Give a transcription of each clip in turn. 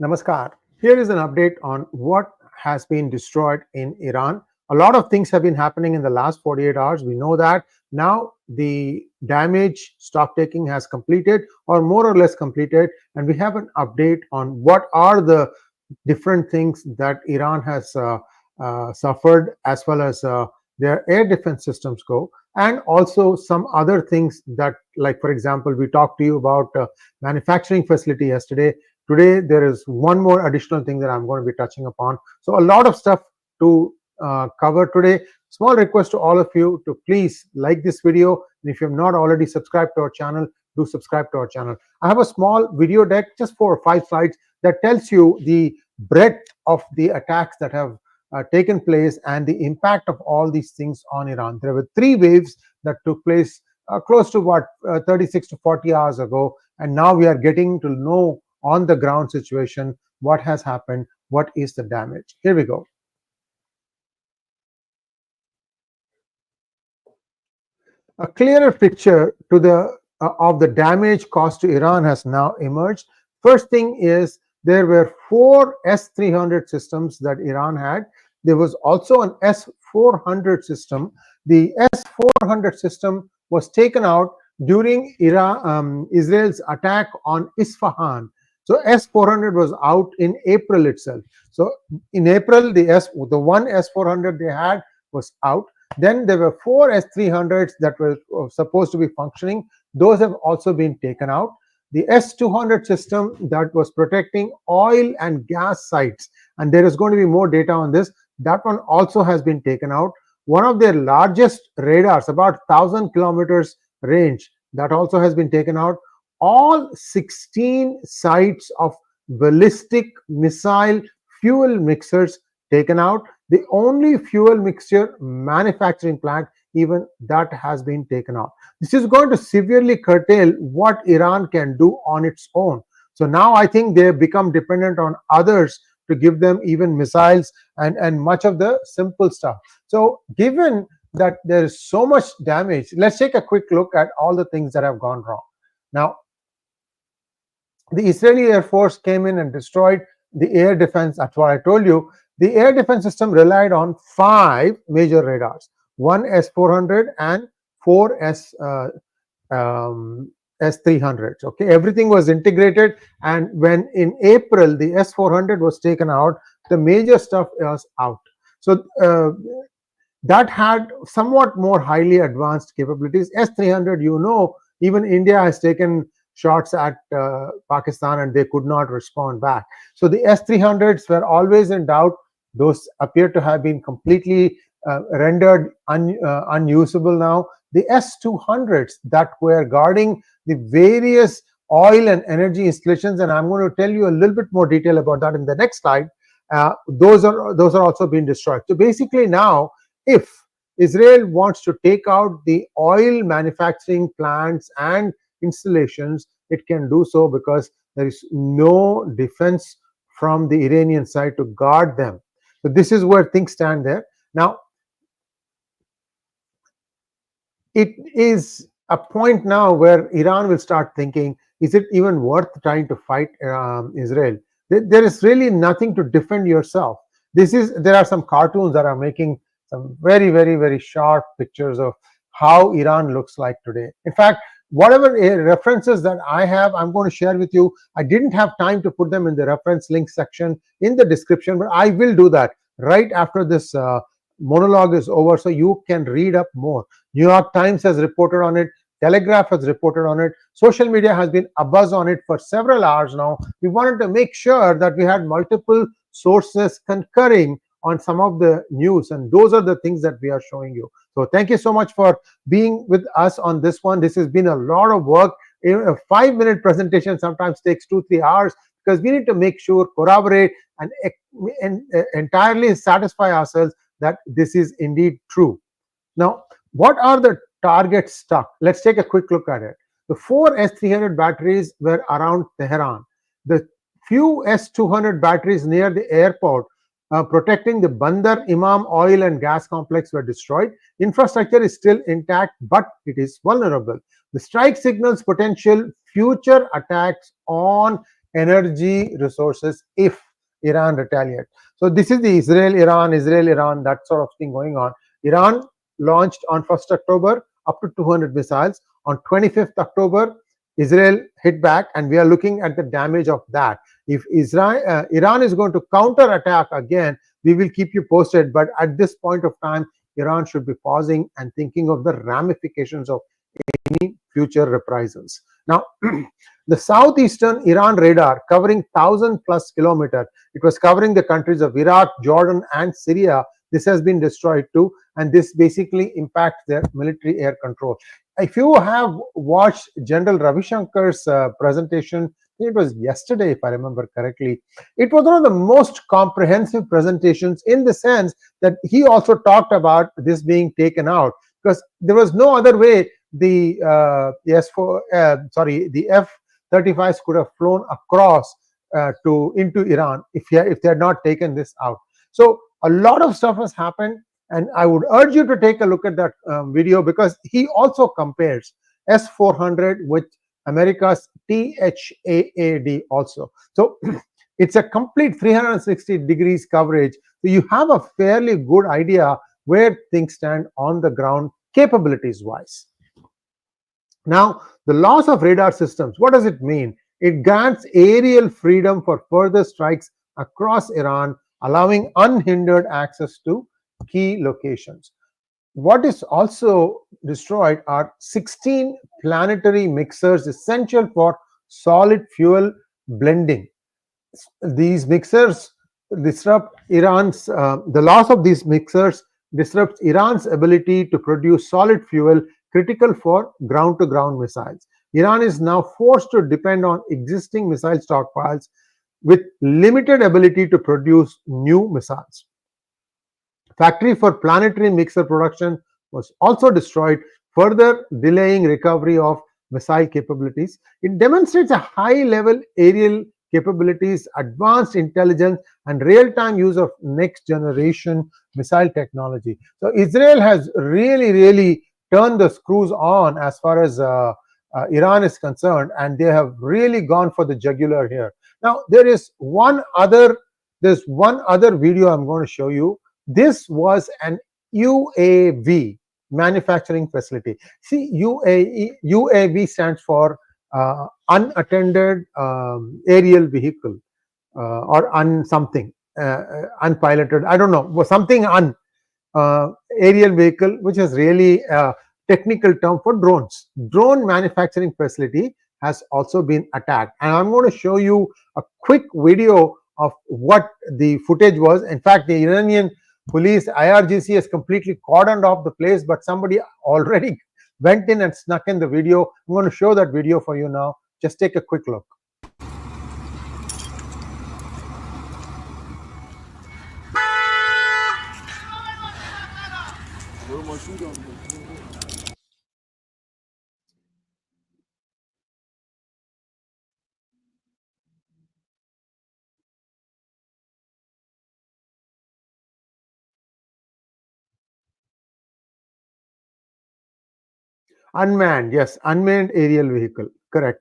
Namaskar. Here is an update on what has been destroyed in Iran. A lot of things have been happening in the last 48 hours. We know that now the damage stock taking has completed or more or less completed, and we have an update on what are the different things that Iran has suffered, as well as their air defense systems go, and also some other things that, like for example, we talked to you about manufacturing facility yesterday. Today there is one more additional thing that I'm going to be touching upon. So a lot of stuff to cover today. Small request to all of you to please like this video, and if you have not already subscribed to our channel, do subscribe to our channel. I have a small video deck, just 4 or 5 slides, that tells you the breadth of the attacks that have taken place and the impact of all these things on Iran. There were 3 waves that took place close to 36 to 40 hours ago, and now we are getting to know on the ground situation what has happened, what is the damage. Here we go. A clearer picture to the of the damage caused to Iran has now emerged. First thing is, there were 4 S-300 systems that Iran had. There was also an S-400 system. The S-400 system was taken out during Israel's attack on Isfahan. So S-400 was out in April itself. So in April, the one S-400 they had was out. Then there were 4 S-300s that were supposed to be functioning. Those have also been taken out. The S-200 system that was protecting oil and gas sites, and there is going to be more data on this, that one also has been taken out. One of their largest radars, about 1,000 kilometers range, that also has been taken out. All 16 sites of ballistic missile fuel mixers taken out. The only fuel mixture manufacturing plant, even that has been taken out. This is going to severely curtail what Iran can do on its own. So now I think they have become dependent on others to give them even missiles and much of the simple stuff. So given that there is so much damage, let's take a quick look at all the things that have gone wrong. Now, the Israeli Air Force came in and destroyed the air defense. That's what I told you. The air defense system relied on 5 major radars, 1 S-400 and 4 S-300s. Okay, everything was integrated, and when in April the S-400 was taken out, the major stuff was out. So that had somewhat more highly advanced capabilities. S-300, even India has taken shots at Pakistan and they could not respond back. So the S-300s were always in doubt. Those appear to have been completely rendered unusable now. The S-200s that were guarding the various oil and energy installations, and I'm going to tell you a little bit more detail about that in the next slide, those are also being destroyed. So basically now, if Israel wants to take out the oil manufacturing plants and installations, it can do so because there is no defense from the Iranian side to guard them. So this is where things stand there. Now, it is a point now where Iran will start thinking, is it even worth trying to fight Israel? There is really nothing to defend yourself. There are some cartoons that are making some very, very, very sharp pictures of how Iran looks like today. In fact, whatever references that I have, I'm going to share with you. I didn't have time to put them in the reference link section in the description, but I will do that right after this monologue is over, so you can read up more. New York Times has reported on it. Telegraph has reported on it. Social media has been abuzz on it for several hours now. We wanted to make sure that we had multiple sources concurring on some of the news, and those are the things that we are showing you. So thank you so much for being with us on this one. This has been a lot of work. A 5-minute presentation sometimes takes 2-3 hours because we need to make sure, corroborate, and entirely satisfy ourselves that this is indeed true. Now, what are the targets stuck? Let's take a quick look at it. The 4 S-300 batteries were around Tehran. The few S-200 batteries near the airport protecting the Bandar Imam oil and gas complex were destroyed. Infrastructure is still intact, but it is vulnerable. The strike signals potential future attacks on energy resources if Iran retaliates. So this is the Israel, Iran, that sort of thing going on. Iran launched on 1st October up to 200 missiles. On 25th October, Israel hit back, and we are looking at the damage of that. If Iran is going to counter attack again, we will keep you posted. But at this point of time, Iran should be pausing and thinking of the ramifications of any future reprisals. Now, the southeastern Iran radar covering 1,000+ kilometers, it was covering the countries of Iraq, Jordan, and Syria. This has been destroyed too, and this basically impacts their military air control. If you have watched General Ravi Shankar's presentation, it was yesterday, if I remember correctly, it was one of the most comprehensive presentations, in the sense that he also talked about this being taken out, because there was no other way the F-35s could have flown across into Iran if they had not taken this out. So a lot of stuff has happened, and I would urge you to take a look at that video, because he also compares S-400 with America's THAAD also. So it's a complete 360 degrees coverage. So you have a fairly good idea where things stand on the ground capabilities wise. Now, the loss of radar systems, what does it mean? It grants aerial freedom for further strikes across Iran, allowing unhindered access to key locations. What is also destroyed are 16 planetary mixers essential for solid fuel blending. These mixers disrupt Iran's, the loss of these mixers disrupts Iran's ability to produce solid fuel critical for ground-to-ground missiles. Iran is now forced to depend on existing missile stockpiles with limited ability to produce new missiles. Factory for planetary mixer production was also destroyed, further delaying recovery of missile capabilities. It demonstrates a high-level aerial capabilities, advanced intelligence, and real-time use of next-generation missile technology. So Israel has really turned the screws on as far as Iran is concerned, and they have really gone for the jugular here. Now, there's one other video I'm going to show you. This was an UAV manufacturing facility. See, UAV stands for unattended aerial vehicle, or unpiloted, I don't know, something aerial vehicle, which is really a technical term for drones. Drone manufacturing facility has also been attacked, and I'm going to show you a quick video of what the footage was. In fact, the Iranian police, IRGC, has completely cordoned off the place, but somebody already went in and snuck in the video. I'm going to show that video for you now. Just take a quick look. Unmanned, yes, unmanned aerial vehicle, correct.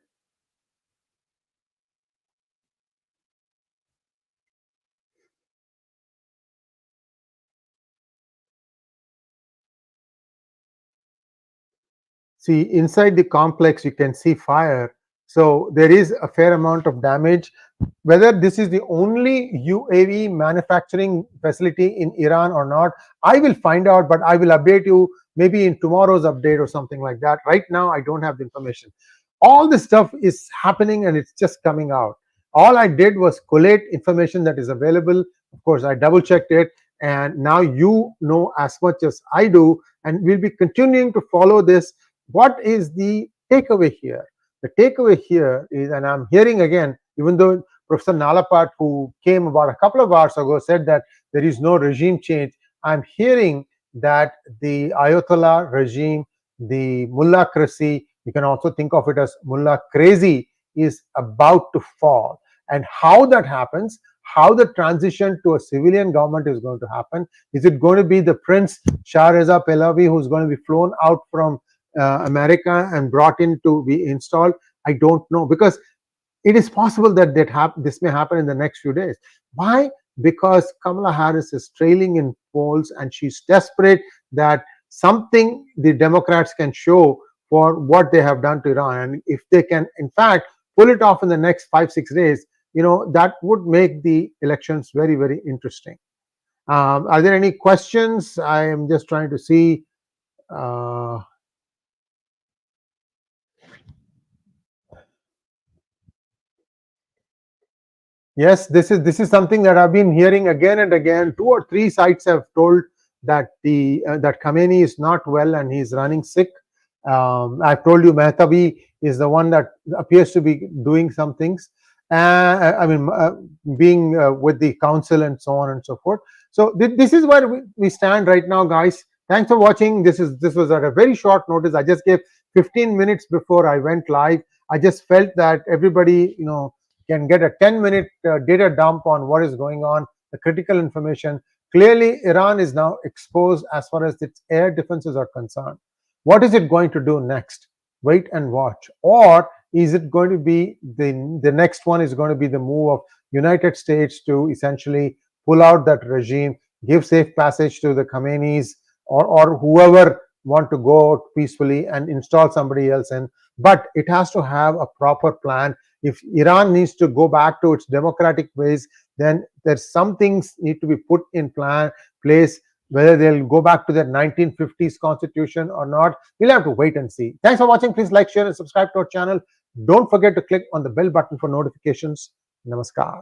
See, inside the complex, you can see fire. So there is a fair amount of damage. Whether this is the only UAV manufacturing facility in Iran or not, I will find out, but I will update you maybe in tomorrow's update or something like that. Right now, I don't have the information. All this stuff is happening and it's just coming out. All I did was collate information that is available. Of course, I double checked it, and now you know as much as I do, and we'll be continuing to follow this. What is the takeaway here? The takeaway here is, and I'm hearing again, even though Professor Nalapat, who came about a couple of hours ago, said that there is no regime change, I'm hearing that the Ayatollah regime, the Mullah-Cracy, you can also think of it as Mullah-Crazy, is about to fall. And how that happens, how the transition to a civilian government is going to happen, is it going to be the Prince Shah Reza Pahlavi who's going to be flown out from America and brought in to be installed? I don't know, because it is possible that this may happen in the next few days. Why? Because Kamala Harris is trailing in polls, and she's desperate that something the Democrats can show for what they have done to Iran. And if they can, in fact, pull it off in the next 5-6 days, that would make the elections very, very interesting. Are there any questions? I am just trying to see. Yes, this is something that I've been hearing again and again. 2 or 3 sites have told that that Khamenei is not well and he's running sick. I've told you Mehtabi is the one that appears to be doing some things. Being with the council and so on and so forth. So this is where we stand right now, guys. Thanks for watching. This was at a very short notice. I just gave 15 minutes before I went live. I just felt that everybody, can get a 10-minute data dump on what is going on, the critical information. Clearly, Iran is now exposed as far as its air defenses are concerned. What is it going to do next? Wait and watch. Or is it going to be the next one is going to be the move of United States to essentially pull out that regime, give safe passage to the Khameneis or whoever want to go peacefully and install somebody else in. But it has to have a proper plan. If Iran needs to go back to its democratic ways, then there's some things need to be put in place. Whether they'll go back to their 1950s constitution or not, we'll have to wait and see. Thanks for watching. Please like, share, and subscribe to our channel. Don't forget to click on the bell button for notifications. Namaskar.